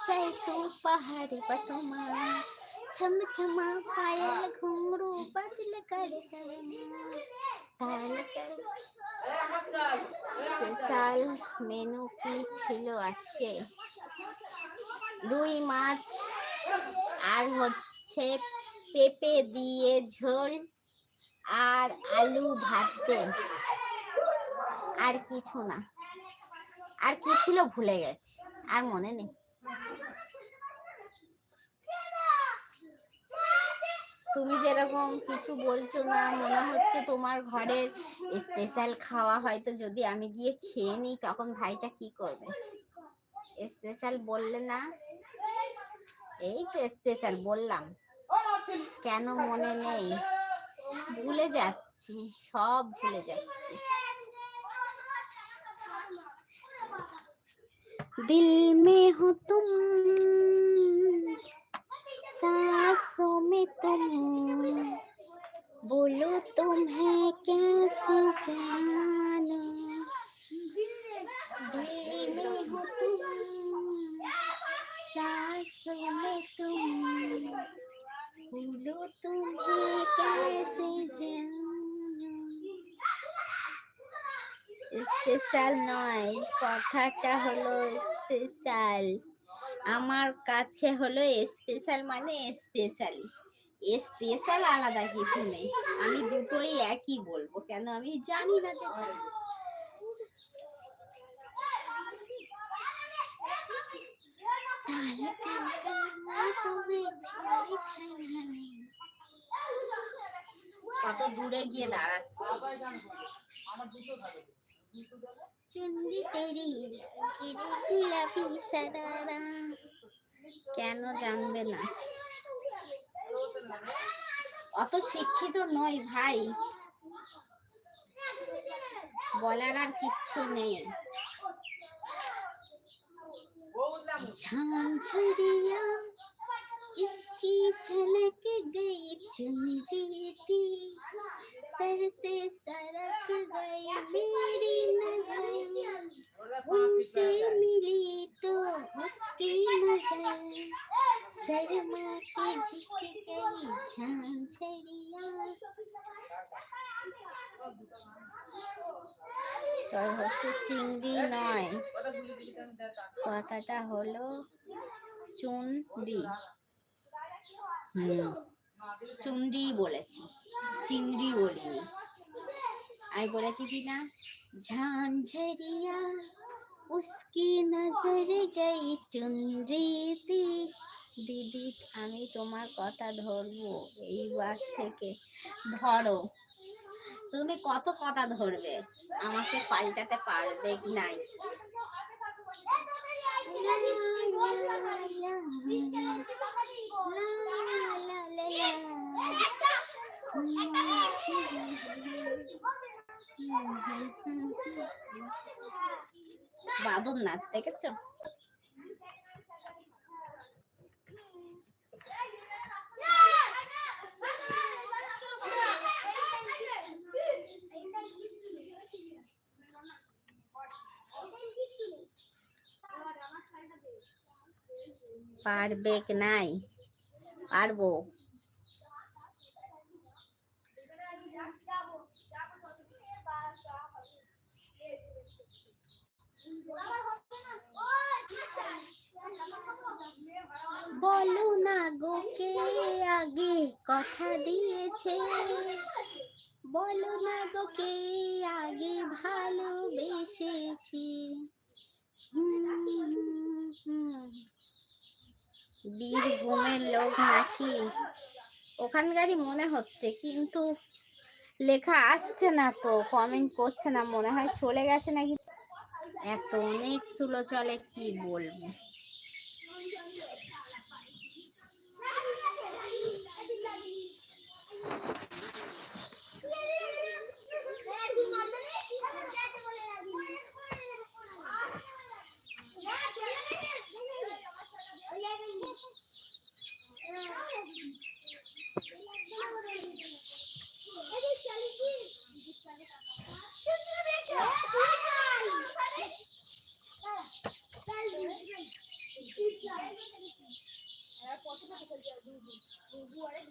चाहे तू पहाड़ी पटुमा छम छमा पायल घुंघरू बजल कर ताल कर। স্পেশাল মেনু কি ছিল আজকে? রুই মাছ আর হচ্ছে পেঁপে দিয়ে ঝোল আর আলু ভাতে, আর কিছু না। আর কি ছিল ভুলে গেছি, আর মনে নেই। তুমি যেরকম কিছু বলছো না, মনে হচ্ছে তোমার ঘরের স্পেশাল খাওয়া, হয়তো যদি আমি গিয়ে খেয়ে নিই তখন ভাইটা কি করবে? স্পেশাল বললে না, এই তো স্পেশাল বললাম, কেন মনে নেই? ভুলে যাচ্ছি, সব ভুলে যাচ্ছি। दिल में हो तुम, सांसों में तुम, बोलो तुम्हें कैसे जानो। दिल में हो तुम, सांसों में तुम, बोलो तुम्हें कैसे जानो। স্পেশাল নয়, কথাটা হলো স্পেশাল। আমার কাছে হলো স্পেশাল মানে স্পেশালি, স্পেশাল আলাদা কিছু নেই। আমি দুটোই একই বলবো, কেন আমি জানি না যে কত দূরে গিয়ে দাঁড়াচ্ছি। চুন্দি তেরি গুলাবি সারারা, কেন জানবে না? অত শিক্ষিত নই ভাই, বলার আর কিচ্ছু নেই। ঝাঁঝরিয়া इसकी झलक गई चुनरी थी, सर से सरक गई मेरी नजर, उनसे मिली तो उसकी नजर, शर्मा के झुक गई झांझरिया। জয় হর্ষ চিংড়ি নয়, কথাটা হলো চুনরি। চুনরি বলেছি, চিংড়ি বলিনি। আমি বলেছি কি না, ঝাঁঝরিয়া উসকি নজর গই চুনরি দি। দিদি আমি তোমার কথা ধরবো এইবার থেকে, ধরো। তুমি কত কথা ধরবে, আমাকে পাল্টাতে পারবে নাই। বাদুর নাচ দেখেছো? পারবে কি নাই? পারবো। বলো না গো কে আগে কথা দিয়েছে, বলো না গো কে আগে ভালোবেসেছি। বীরভূমের লোক নাকি? ওখানকারই মনে হচ্ছে, কিন্তু লেখা আসছে না তো, কমেন্ট করছে না, মনে হয় চলে গেছে নাকি। এত অনেক স্লো চলে, কি বলবো।